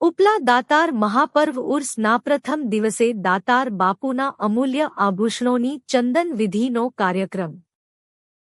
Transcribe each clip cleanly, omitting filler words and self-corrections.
ઉપલા દાતાર મહાપર્વ ઉર્સના પ્રથમ દિવસે દાતાર બાપુના અમૂલ્ય આભૂષણોની ચંદન વિધિનો કાર્યક્રમ।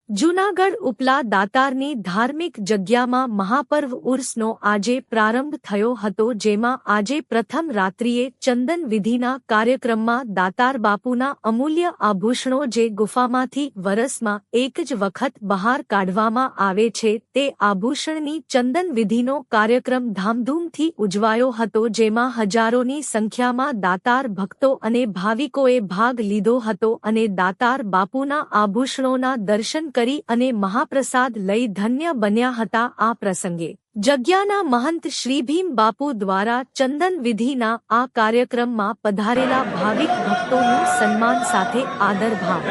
જૂનાગઢ ઉપલા દાતારની ધાર્મિક જગ્યામાં મહાપર્વ ઉર્સનો આજે પ્રારંભ થયો હતો, જેમાં આજે પ્રથમ રાત્રિએ ચંદન વિધિના કાર્યક્રમમાં દાતાર બાપુના અમૂલ્ય આભૂષણો જે ગુફામાંથી વરસમાં એક જ વખત બહાર કાઢવામાં આવે છે તે આભૂષણની ચંદન વિધિનો કાર્યક્રમ ધામધૂમથી ઉજવાયો હતો, જેમાં હજારોની સંખ્યામાં દાતાર ભક્તો અને ભાવિકોએ ભાગ લીધો હતો અને દાતાર બાપુના આભૂષણોના દર્શન કરી અને મહાપ્રસાદ લઈ ધન્ય બન્યા હતા। આ પ્રસંગે જગ્યાના મહંત શ્રી ભીમ બાપુ દ્વારા ચંદન વિધિના આ કાર્યક્રમમાં પધારેલા ભાવિક ભક્તોનું સન્માન સાથે આદરભાવ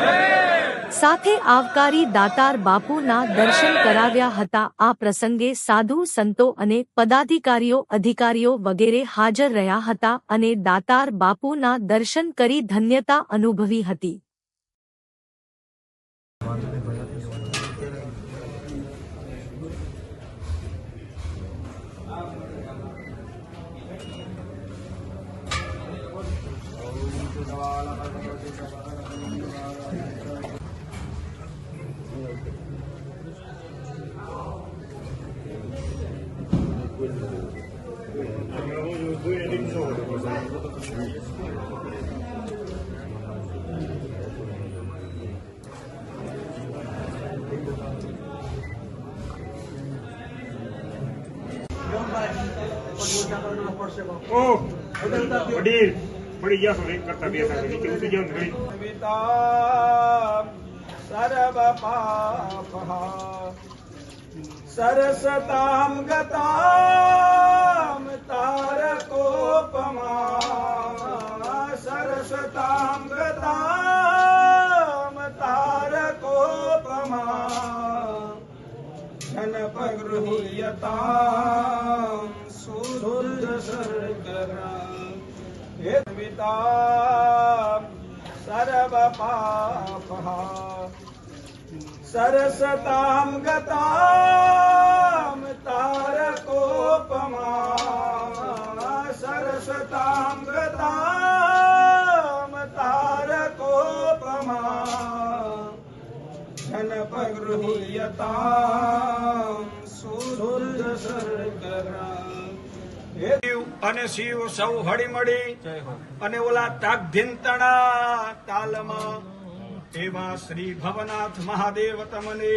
સાથે આવકારી દાતાર બાપુના દર્શન કરાવ્યા હતા। આ પ્રસંગે સાધુ સંતો અને પદાધિકારીઓ અધિકારીઓ વગેરે હાજર રહ્યા હતા અને દાતાર બાપુના દર્શન કરી ધન્યતા અનુભવી હતી। वडील बड़ी या एक करता बेटा नीचे उतर जाओ घड़ी सर्व पापहा सरसतां गतां तारकोपमा सरसतां गतां तारकोपमा जनपगृह्यतां सुदुर्दशर्करा सर्व पापहा सरसतां गतां तारकोपमा सरसतां गतां तारकोपमा जनपगृह्यतां सुदुर्दशर्करा। અને શિવ સૌ હળી મળી અને ઓલા તાકધીંતણા તાલમાં એવા શ્રી ભવનાથ મહાદેવ તમને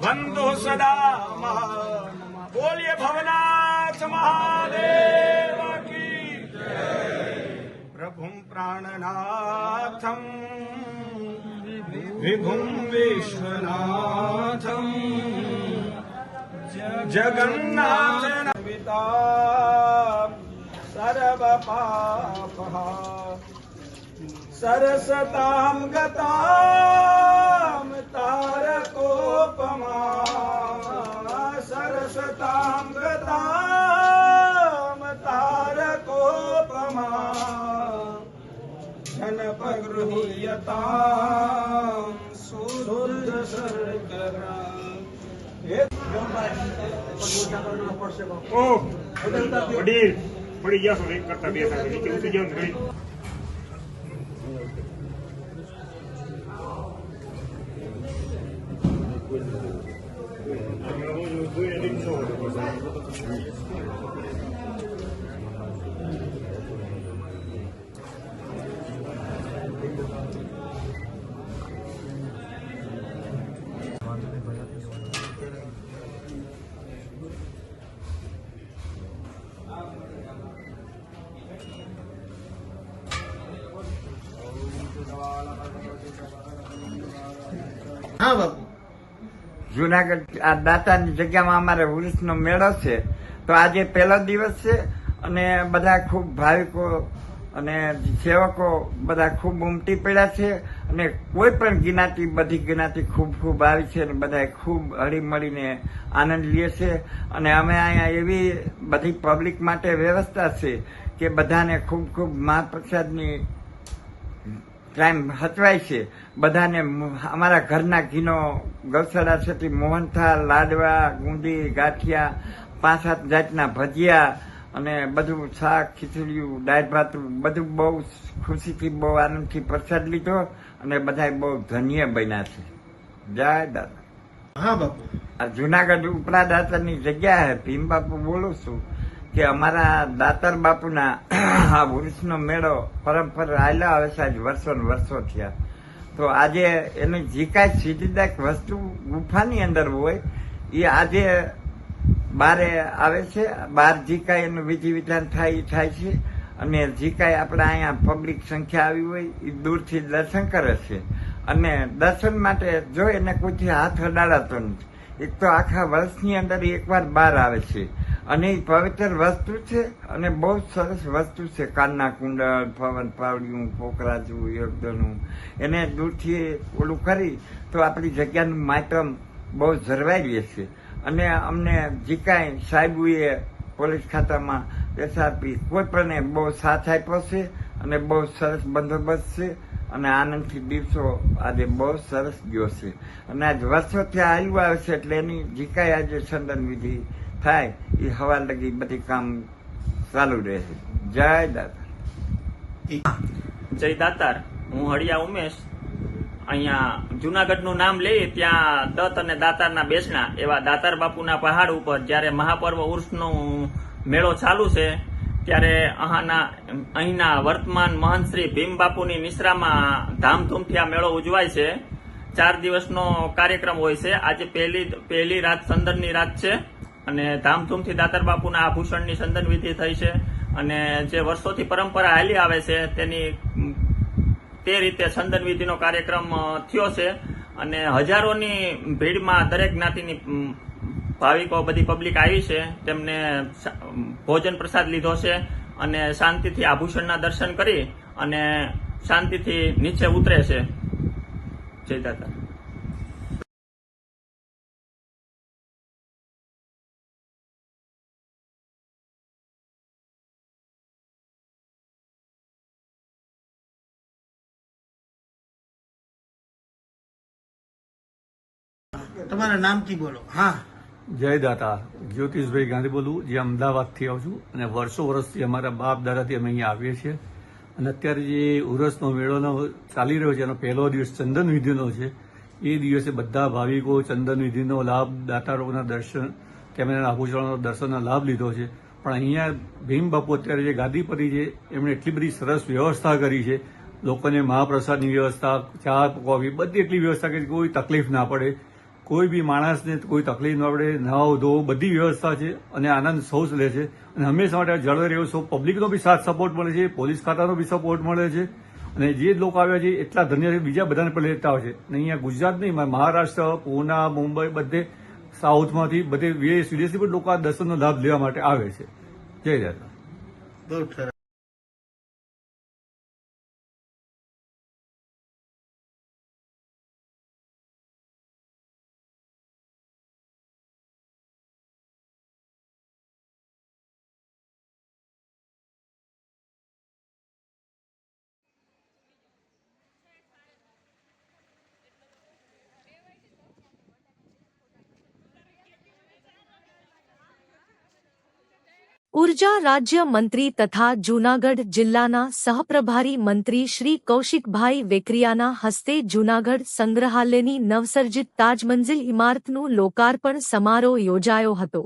વંદો સદા। બોલીએ ભવનાથ મહાદેવ કી પ્રભું પ્રાણનાથમ વિભું વિશ્વનાથમ जगन्नाथ सर्व पापहा सरसतां गतां तारकोपमा सरसतां गतां तारकोपमा जनपगृह्यतां सुदुर्दशर्करा। वडील बड़ी या एक करता बेटा नीचे उतर जाओ घड़ी હા બાપુ, જુનાગઢ આ દાતાની જગ્યામાં અમારે ઉર્સનો મેળો છે, તો આજે પહેલો દિવસ છે અને બધા ખૂબ ભાવિકો અને સેવકો બધા ખૂબ ઉમટી પડ્યા છે અને કોઈ પણ જ્ઞાતિ બધી જ્ઞાતિ ખૂબ ખૂબ આવી છે અને બધા ખૂબ હળી મળીને આનંદ લે છે અને અમે અહીંયા એવી બધી પબ્લિક માટે વ્યવસ્થા છે કે બધાને ખૂબ ખૂબ મહાપ્રસાદની ટાઈમ હચવાય છે। બધાને અમારા ઘરના ઘીનો ગૌશાળા છે મોહનથાળ, લાડવા, ગુંદી, ગાંઠિયા, 5-7 જાતના ભજીયા અને બધું શાક ખીચડીયું દાળ ભાત બધું બહુ ખુશીથી બહુ આનંદથી પ્રસાદ લીધો અને બધા બહુ ધન્ય બન્યા છે. જય દાદા. હા બાપુ. આ જુનાગઢ ઉપલા દાતારની જગ્યા હે. ભીમ બાપુ બોલું છું કે અમારા દાતાર બાપુના આ ઉર્સનો મેળો પરંપરા આવેલા આવે છે આજ વર્ષો ને વર્ષો થયા. તો આજે એની જે કાંઈ સિદ્ધિદાયક વસ્તુ ગુફાની અંદર હોય એ આજે બારે આવે છે. બાર જે કાંઈ એનું વિધિ વિધાન થાય એ થાય છે અને જે કાંઈ આપણે અહીંયા પબ્લિક સંખ્યા આવી હોય એ દૂરથી દર્શન કરે છે અને દર્શન માટે જો એને કોઈથી હાથ અડાડાતો નથી. એક તો આખા વર્ષની અંદર એકવાર બહાર આવે છે અને એ પવિત્ર વસ્તુ છે અને બહુ સરસ વસ્તુ છે. કાનના કુંડળ, પવન પાવડિયું, પોકરાજું, યોગદનું એને દૂરથી ઓલું કરી તો આપણી જગ્યાનું માતમ બહુ જળવાઈ રહે છે. અને અમને જે કાંઈ સાહેબોએ પોલીસ ખાતામાં એસઆરપી કોઈ પણ બહુ સાથ આપ્યો છે અને બહુ સરસ બંદોબસ્ત છે અને આનંદથી દિવસો આજે બહુ સરસ ગયો છે અને આજ વર્ષોથી આવ્યું આવે છે એટલે એની જે કાંઈ આજે સંદન વિધિ થાય એ હવા લગી બધી કામ ચાલુ રહે છે. જય દાદા. જય દાતાર. હું હળિયા ઉમેશ. અહીંયા જુનાગઢનું નામ લઈએ ત્યાં દત્ત અને દાતારના બેસણા એવા દાતાર બાપુના પહાડ ઉપર જ્યારે મહાપર્વ ઉર્સનો મેળો ચાલુ છે ત્યારે અહીંના વર્તમાન મહંત શ્રી ભીમ બાપુની નિશ્રામાં ધામધૂમથી આ મેળો ઉજવાય છે. 4 દિવસનો કાર્યક્રમ હોય છે. આજે પહેલી રાત સંદનની રાત છે અને ધામધૂમથી દાતાર બાપુના આભૂષણની સંદન વિધિ થઈ છે અને જે વર્ષોથી પરંપરા હાલી આવે છે તેની તે રીતે સંદન વિધિનો કાર્યક્રમ થયો છે અને હજારોની ભીડમાં દરેક જ્ઞાતિની ભાવિકો બધી પબ્લિક આવી છે. તેમને ભોજન પ્રસાદ લીધો છે અને શાંતિથી આભૂષણના દર્શન કરી અને શાંતિથી નીચે ઉતરે છે. જય દાતા. તમારા નામથી બોલો. હા. જય દાતા. જ્યોતિષભાઈ ગાંધી બોલું, જે અમદાવાદથી આવું છું અને વર્ષો વર્ષથી અમારા બાપ દાદાથી અમે અહીંયા આવીએ છીએ અને અત્યારે જે ઉરસનો મેળોનો ચાલી રહ્યો છે એનો પહેલો દિવસ ચંદન વિધિનો છે. એ દિવસે બધા ભાવિકો ચંદન વિધિનો લાભ, દાતારોના દર્શન, તેમના આભૂષણોના દર્શનનો લાભ લીધો છે. પણ અહીંયા ભીમ બાપુ અત્યારે જે ગાદીપતિ છે એમણે એટલી બધી સરસ વ્યવસ્થા કરી છે. લોકોને મહાપ્રસાદની વ્યવસ્થા, ચા કોફી બધી એટલી વ્યવસ્થા કરી કોઈ તકલીફ ના પડે, કોઈ બી માણસને કોઈ તકલીફ ના પડે, નહાવ ધોવ બધી વ્યવસ્થા છે અને આનંદ સૌ લે છે અને હંમેશા માટે જળવાઈ રહ્યો સૌ પબ્લિકનો બી સાથ સપોર્ટ મળે છે, પોલીસ ખાતાનો બી સપોર્ટ મળે છે અને જે લોકો આવ્યા છે એટલા ધન્ય છે બીજા બધાને પણ લેતા હોય છે. અને અહીંયા ગુજરાત નહીં, મહારાષ્ટ્ર, પૂના, મુંબઈ બધે સાઉથમાંથી બધે વિદેશી પણ લોકો આ દર્શનનો લાભ લેવા માટે આવે છે. જય દાદા. બહુ સરસ. ઉર્જા રાજ્ય મંત્રી તથા જૂનાગઢ જિલ્લાના સહપ્રભારી મંત્રી શ્રી કૌશિકભાઈ વેકરિયાના હસ્તે જૂનાગઢ સંગ્રહાલયની નવસર્જિત તાજમંઝિલ ઇમારતનું લોકાર્પણ સમારોહ યોજાયો હતો.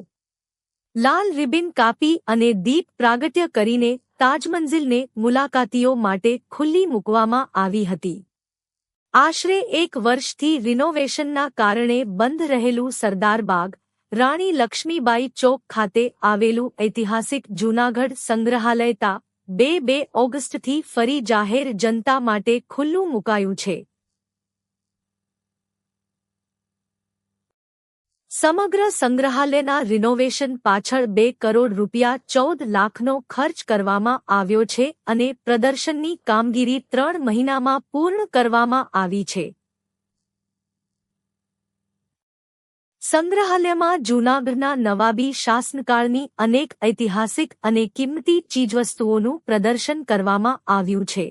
લાલ રિબિન કાપી અને દીપ પ્રાગટ્ય કરીને તાજમંઝિલને મુલાકાતીઓ માટે ખુલ્લી મૂકવામાં આવી હતી. આશરે 1 વર્ષથી રિનોવેશનના કારણે બંધ રહેલું સરદારબાગ, રાણી લક્ષ્મીબાઈ ચોક ખાતે આવેલું ઐતિહાસિક જૂનાગઢ સંગ્રહાલય તા 2 ઓગસ્ટથી ફરી જાહેર જનતા માટે ખુલ્લું મુકાયું છે. સમગ્ર સંગ્રહાલયના રિનોવેશન પાછળ 2 કરોડ રૂપિયા 14 લાખનો ખર્ચ કરવામાં આવ્યો છે અને પ્રદર્શનની કામગીરી 3 મહિનામાં પૂર્ણ કરવામાં આવી છે. સંગ્રહાલયમાં જૂનાગઢના નવાબી શાસનકાળની અનેક ઐતિહાસિક અને કિંમતી ચીજવસ્તુઓનું પ્રદર્શન કરવામાં આવ્યું છે,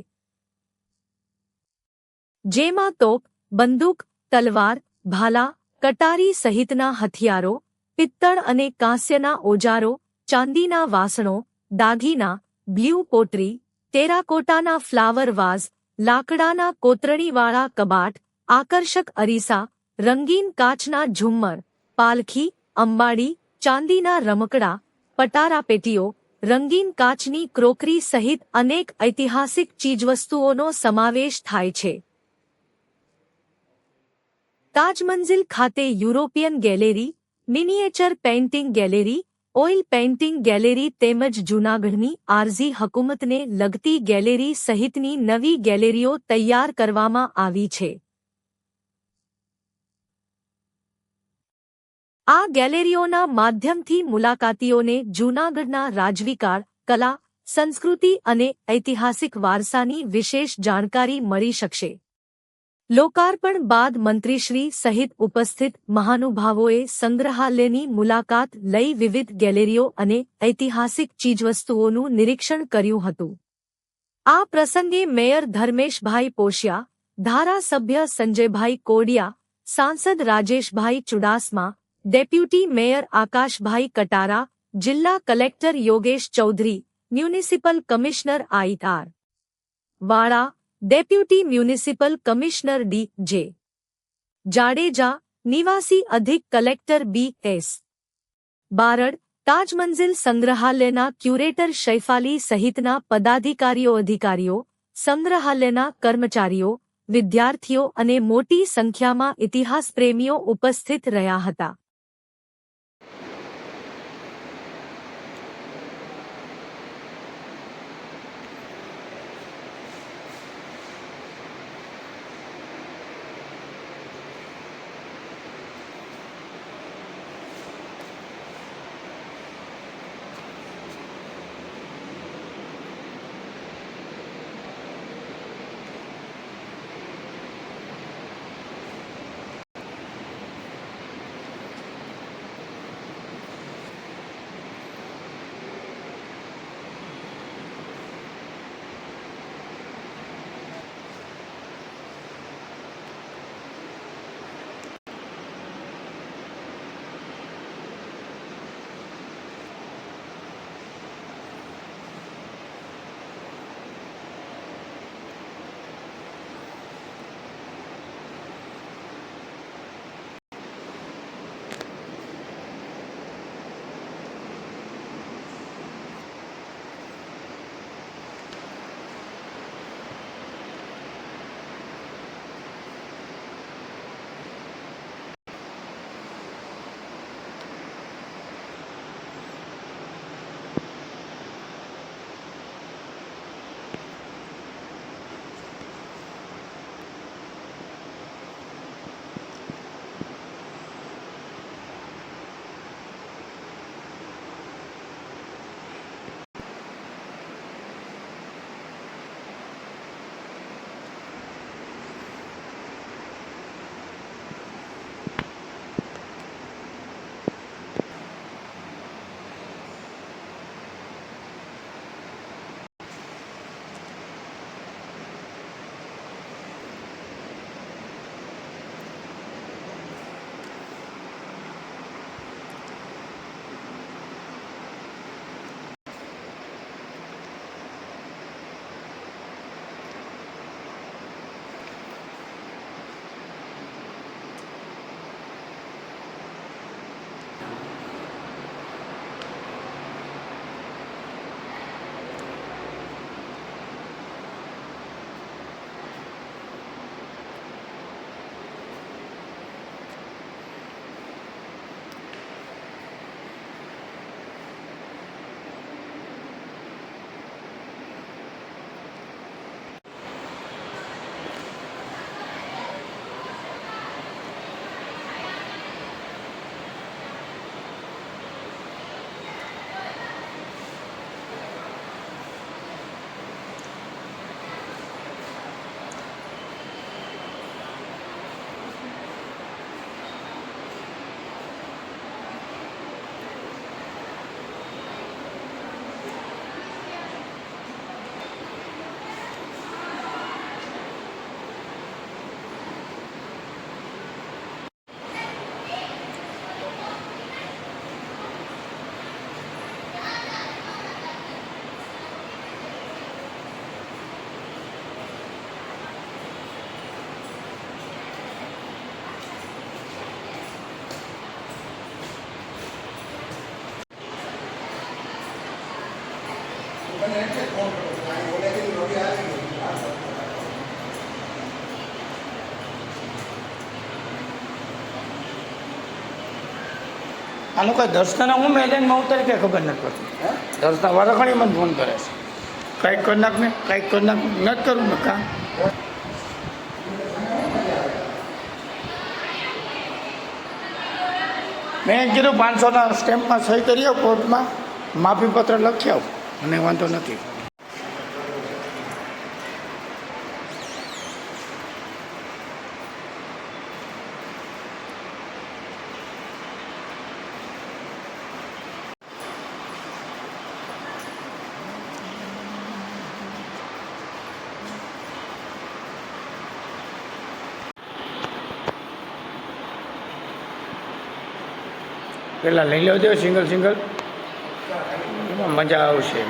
જેમાં તોપ, બંદૂક, તલવાર, ભાલા, કટારી સહિતના હથિયારો, પિત્તળ અને કાંસ્યના ઓજારો, ચાંદીના વાસણો, દાગીના, બ્લુ પોટરી, ટેરાકોટાના ફ્લાવર વાઝ, લાકડાના કોતરણીવાળા કબાટ, આકર્ષક અરીસા, રંગીન કાચના ઝુમ્મર, પાલખી, અંબાડી, ચાંદીના રમકડા, પટારા પેટીઓ, રંગીન કાચની ક્રોકરી સહિત અનેક ઐતિહાસિક ચીજવસ્તુઓનો સમાવેશ થાય છે. તાજમંઝિલ ખાતે European gallery, miniature painting gallery, oil painting gallery તેમજ જૂનાગઢની આરઝી હકુમતને લગતી ગેલેરી સહિતની નવી ગેલેરીઓ તૈયાર કરવામાં આવી છે. આ ગેલેરીઓના માધ્યમથી મુલાકાતીઓને જૂનાગઢના રાજવીકાળ, કલા, સંસ્કૃતિ અને ઐતિહાસિક વારસાની વિશેષ જાણકારી મળી શકશે. લોકાર્પણ બાદ મંત્રીશ્રી સહિત ઉપસ્થિત મહાનુભાવોએ સંગ્રહાલયની મુલાકાત લઈ વિવિધ ગેલેરીઓ અને ઐતિહાસિક ચીજવસ્તુઓનું નિરીક્ષણ કર્યું હતું. આ પ્રસંગે મેયર ધર્મેશભાઈ પોશિયા, ધારાસભ્ય સંજયભાઈ કોડિયા, સાંસદ રાજેશભાઈ ચુડાસમા, ડેપ્યુટી મેયર આકાશભાઈ કટારા, જિલ્લા collector Yogesh Chaudhary, municipal commissioner IR. Vala, deputy municipal commissioner DJ. Jadeja, નિવાસી અધિક કલેક્ટર બી.એસ. બારડ, તાજમંઝિલ સંગ્રહાલયના ક્યુરેટર શૈફાલી સહિતના પદાધિકારીઓ, સંગ્રહાલયના કર્મચારીઓ, વિદ્યાર્થીઓ અને મોટી સંખ્યામાં ઇતિહાસપ્રેમીઓ ઉપસ્થિત રહ્યા હતા. આનું કઈ દર્શન હું મેદાનમાં ઉતરી કે ખબર નથી પડતી દર્શન વરખણી મને ફોન કરે છે કંઈક કરી નાખ ને કંઈક કરી નાખ નથી કરું ને કામ મેં કીધું 500ના સ્ટેમ્પમાં સહી કરી આવો કોર્ટમાં માફીપત્ર લખી આવો મને વાંધો નથી પેલા લઈ લેજો સિંગલ સિંગલ એમાં મજા આવશે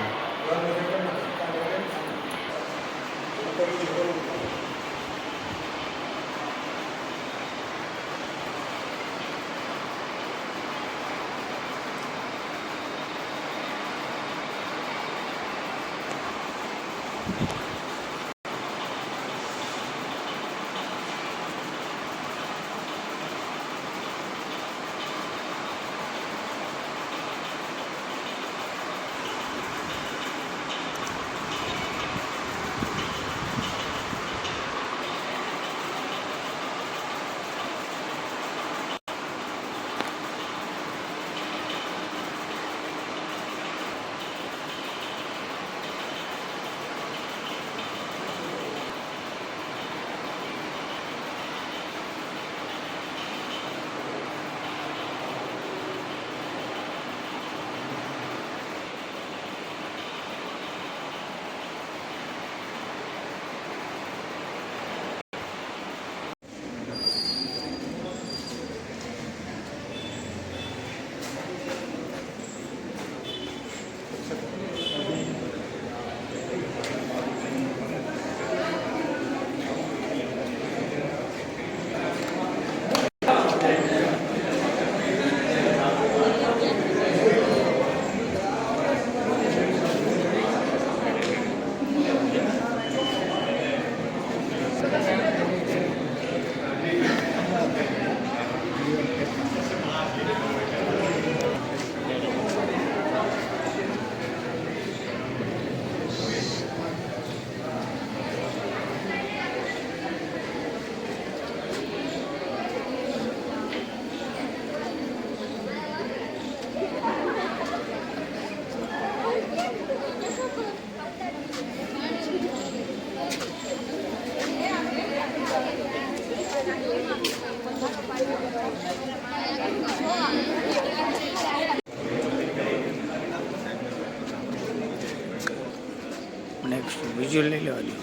નેક્સ્ટ વિઝ્યુઅલ લઈ લેવાની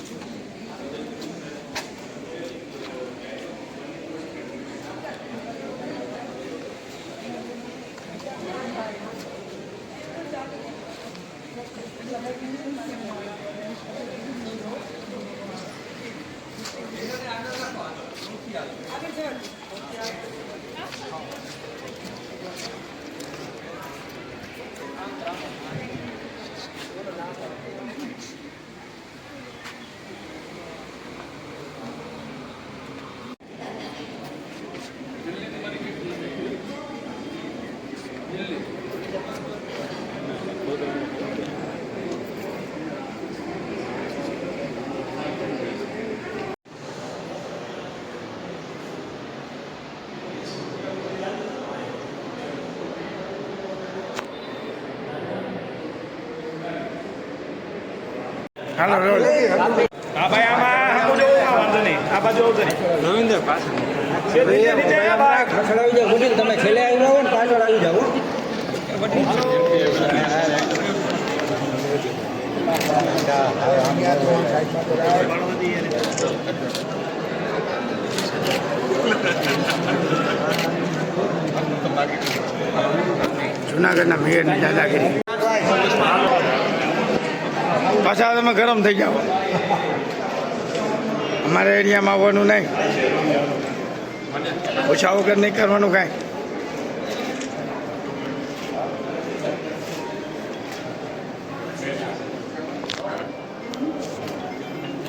હાલો રોલ હા ભાઈ આમાં આખું જોવું ના વાંધો નહીં આ બાજુ આવતો નહીં રવિન્દર ખસડાવી જાવ ગુડી તમે છેલ્લે આવી રહો ને પાછળ આવી જાવ જુનાગઢના મેયરની દાદાગીરી પાછા તમે ગરમ થઈ જાઓ અમારા એરિયામાં આવવાનું નહીં ઓછા વગર નહીં કરવાનું કાંઈ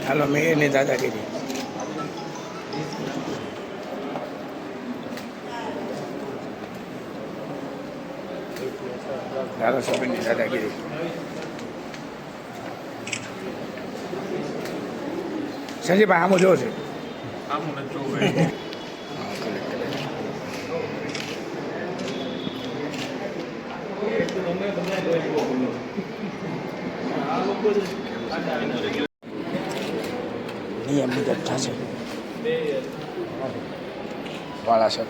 હાલો મેયરની દાદાગીરી. ધારાસભ્યની દાદાગીરી. સંજયભાઈ આમ જોવો છે. નિયમ મુજબ થશે વાળા સર.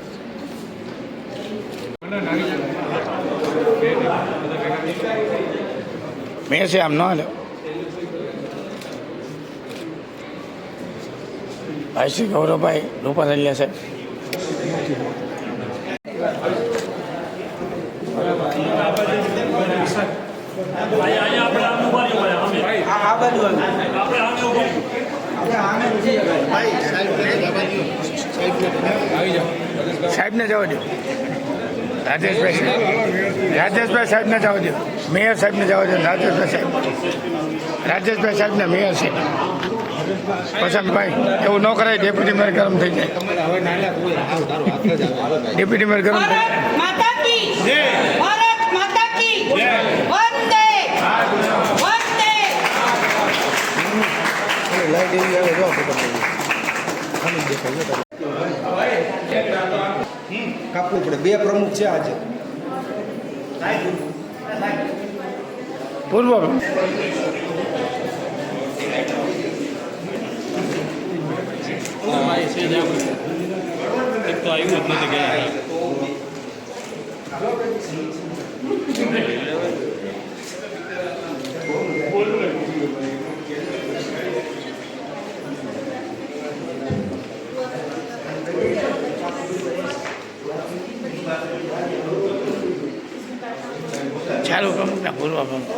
મેં છે આમ ન હાલો. ભાઈ શ્રી ગૌરવભાઈ રૂપારેલિયા સાહેબ. સાહેબને જવા દો. રાજેશભાઈ સાહેબને જવા દો. મેયર સાહેબને જવા દો. રાજેશભાઈ સાહેબને મેયર છે. પસંદભાઈ એવું ન કરાય. ડેપ્યુટી મેયર ગરમ થઈ જાય. ડેપ્યુટી મેયર ગરમ થઈ કાપવું પડે. બે પ્રમુખ છે આજે. પૂર્વ ચાલુ પ્રમુખ ના પૂર્વ પ્રમુખ.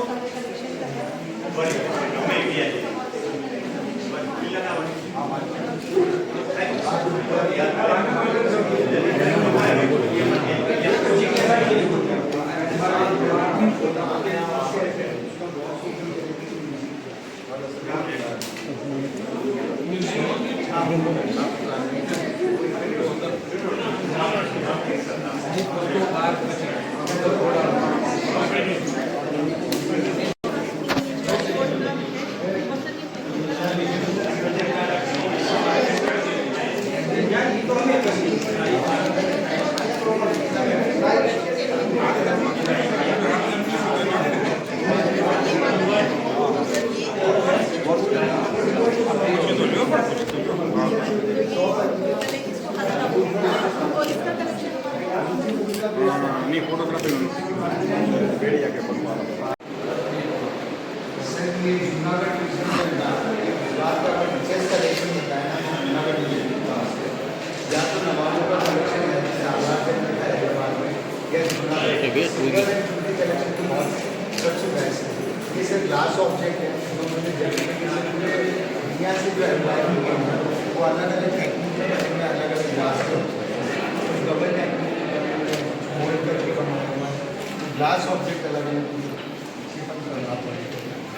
ग्लास ऑब्जेक्ट है दुनिया से जो एनवायरमेंट है वो अलग अलग टेक्निक में अलग अलग ग्लास डबल टेक्निक मोल्ड करके बनाना ग्लास ऑब्जेक्ट अलग अलग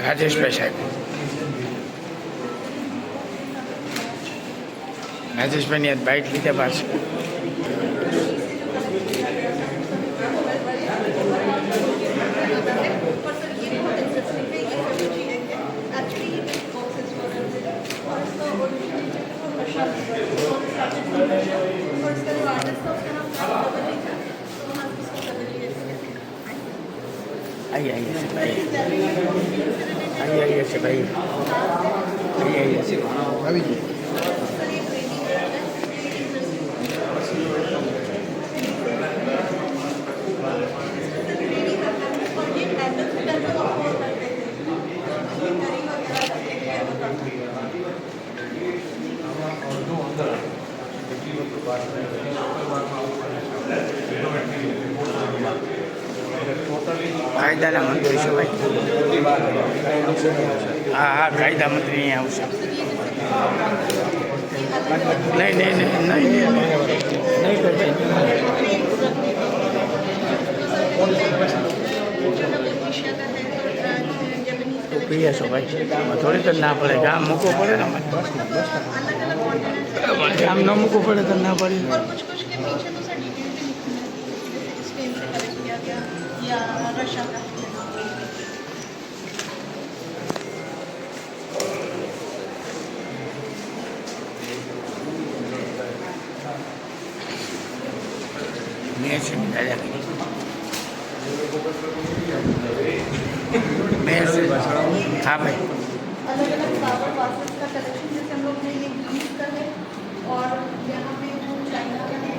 રાજેશભાઈ સાહેબ. રાજેશભાઈની આજ બાઇક લીધા પાછું. આઈએ છે ભાઈ. આઈએ છે ભાઈ. આઈએ છે. આવી ગયું. કાયદાના મંત્રી છે ભાઈ. હા હા કાયદા મંત્રી અહીંયા આવશે. નહીં નહીં નહીં નહીં નહીં તો ભાઈ. તું પીએ છો ભાઈ આમાં થોડી તો ના પડે કે આમ મૂકવું પડે ને અમારે આમ ન મૂકવું પડે તો ના પડે और कुछ कुछ के पीछे तो सर डिटेल भी निकलती है कि स्पेन से कलेक्ट किया गया या रशिया का है। મેં છે દાદા મેં છે હા ભાઈ अलग अलग फ्लावर वासेस का कलेक्शन जैसे हम लोग ने ये ग्रीस का है और यहाँ पे जो चाइना का है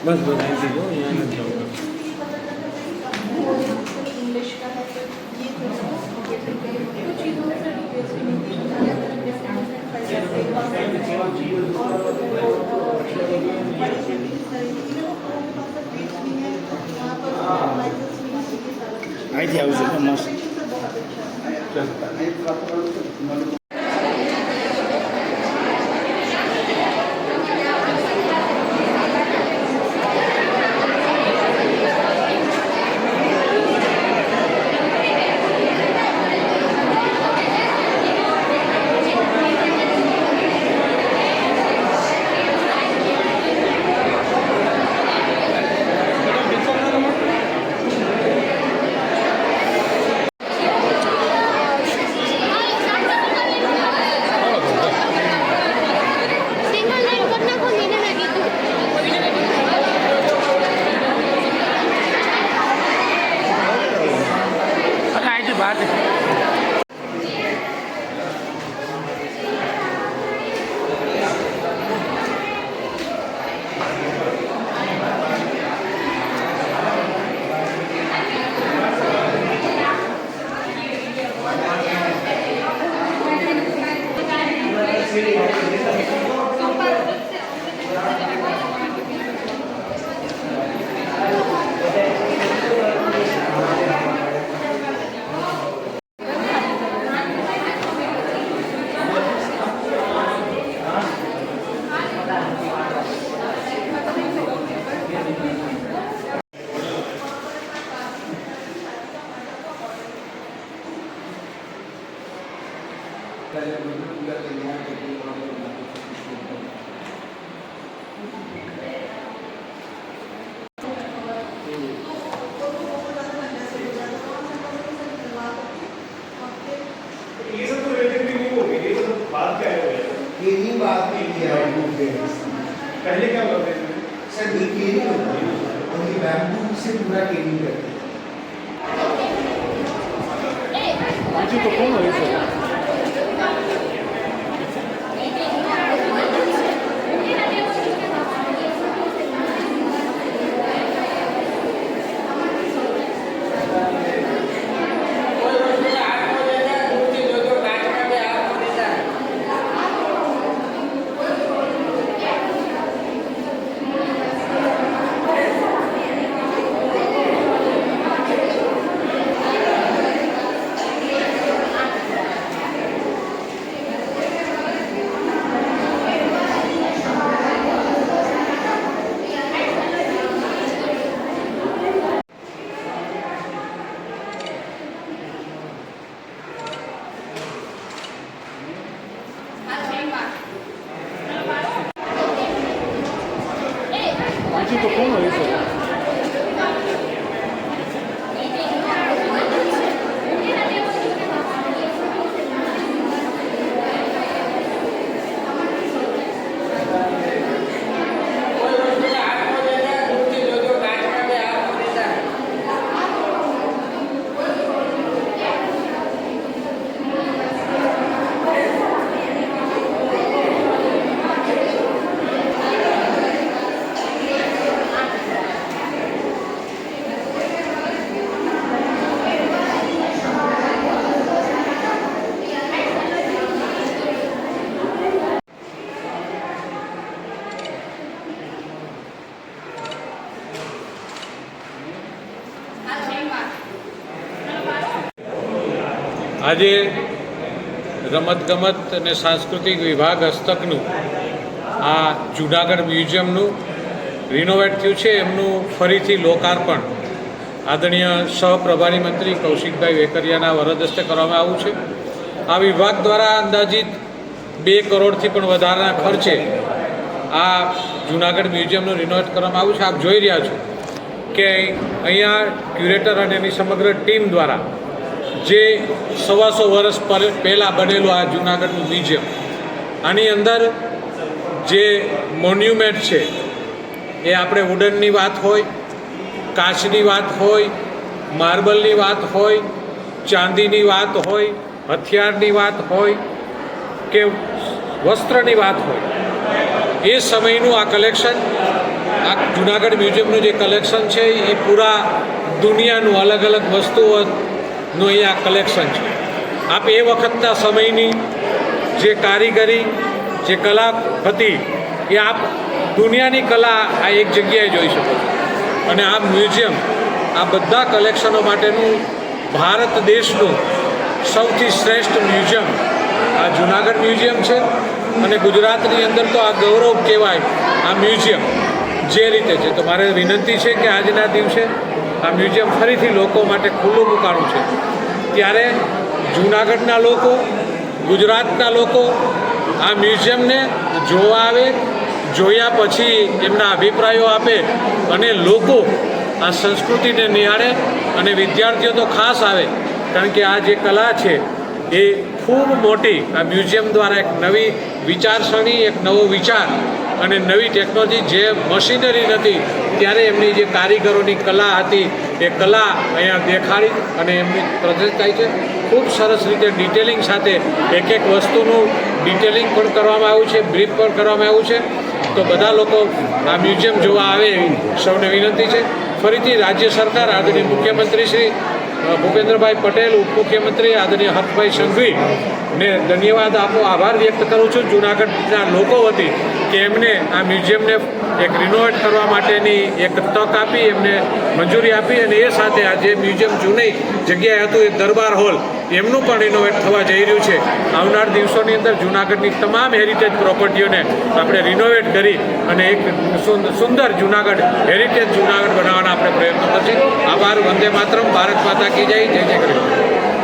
बस बताइए दीजिए यहाँ लग जाऊँगा इंग्लिश का है ये कुछ चीज़ों से डिटेल्स भी मिलती है अलग अलग અહીંથી આવું છું મસ્ત બાદ ये ही बात नहीं किया पहले क्या करते थे सर ये केरी होता है और ये बैम्बू से पूरा केरी करते हैं मुझे तो कौन है सर मुझे तो कौन है सर આજે રમતગમત અને સાંસ્કૃતિક વિભાગ હસ્તકનું આ જૂનાગઢ મ્યુઝિયમનું રિનોવેટ થયું છે એમનું ફરીથી લોકાર્પણ આદરણીય સહપ્રભારી મંત્રી કૌશિકભાઈ વેકરિયાના વરદ હસ્તે કરવામાં આવ્યું છે. આ વિભાગ દ્વારા અંદાજિત 2 કરોડથી પણ વધારાના ખર્ચે આ જૂનાગઢ મ્યુઝિયમનું રિનોવેટ કરવામાં આવ્યું છે. આપ જોઈ રહ્યા છો કે અહીંયા ક્યુરેટર અને એની સમગ્ર ટીમ દ્વારા જે 125 વર્ષ પહેલાં બનેલું આ જૂનાગઢનું મ્યુઝિયમ, આની અંદર જે મોન્યુમેન્ટ છે એ આપણે વુડનની વાત હોય, કાચની વાત હોય, માર્બલની વાત હોય, ચાંદીની વાત હોય, હથિયારની વાત હોય કે વસ્ત્રની વાત હોય, એ સમયનું આ કલેક્શન, આ જૂનાગઢ મ્યુઝિયમનું જે કલેક્શન છે એ પૂરા દુનિયાનું અલગ અલગ વસ્તુઓનું અહીંયા કલેક્શન છે. આપ એ વખતના સમયની જે કારીગરી, જે કલા હતી એ આપ દુનિયાની કલા આ એક જગ્યાએ જોઈ શકો છો. અને આ મ્યુઝિયમ આ બધા કલેક્શનો માટેનું ભારત દેશનું સૌથી શ્રેષ્ઠ મ્યુઝિયમ આ જૂનાગઢ મ્યુઝિયમ છે. અને ગુજરાતની અંદર તો આ ગૌરવ કહેવાય આ મ્યુઝિયમ જે રીતે છે. તો મારે વિનંતી છે કે આજના દિવસે આ મ્યુઝિયમ ફરીથી લોકો માટે ખુલ્લું મૂકાણું છે, ત્યારે જૂનાગઢના લોકો, ગુજરાતના લોકો આ મ્યુઝિયમને જોવા આવે, જોયા પછી એમના અભિપ્રાયો આપે અને લોકો આ સંસ્કૃતિને નિહાળે. અને વિદ્યાર્થીઓ તો ખાસ આવે, કારણ કે આ જે કલા છે એ ખૂબ મોટી આ મ્યુઝિયમ દ્વારા એક નવી વિચારસરણી, એક નવો વિચાર અને નવી ટેકનોલોજી, જે મશીનરી નથી ત્યારે એમની જે કારીગરોની કલા હતી એ કલા અહીંયા દેખાડી અને એમની પ્રદર્શિત થાય છે. ખૂબ સરસ રીતે ડિટેલિંગ સાથે એક એક વસ્તુનું ડિટેલિંગ પણ કરવામાં આવ્યું છે, બ્રીફ પણ કરવામાં આવ્યું છે. તો બધા લોકો આ મ્યુઝિયમ જોવા આવે એવી સૌને વિનંતી છે. ફરીથી રાજ્ય સરકાર, આદરણીય મુખ્યમંત્રી શ્રી ભૂપેન્દ્રભાઈ પટેલ, ઉપમુખ્યમંત્રી આદરણીય હર્ષભાઈ સંઘવી ને ધન્યવાદ આપો, આભાર વ્યક્ત કરું છું જૂનાગઢના લોકો વતી કે એમને આ મ્યુઝિયમને એક રિનોવેટ કરવા માટેની એક તક આપી, એમને મંજૂરી આપી. અને એ સાથે આ જે મ્યુઝિયમ જૂની જગ્યાએ હતું એ દરબાર હોલ, એમનું પણ રિનોવેટ થવા જઈ રહ્યું છે. આવનાર દિવસોની અંદર જૂનાગઢની તમામ હેરિટેજ પ્રોપર્ટીઓને આપણે રિનોવેટ કરી અને એક સુંદર જૂનાગઢ, હેરિટેજ જૂનાગઢ બનાવવાના આપણે પ્રયત્નો કરશે. આભાર. વંદે માતરમ. ભારત માતા કી જય. જય જય કૃષ્ણ.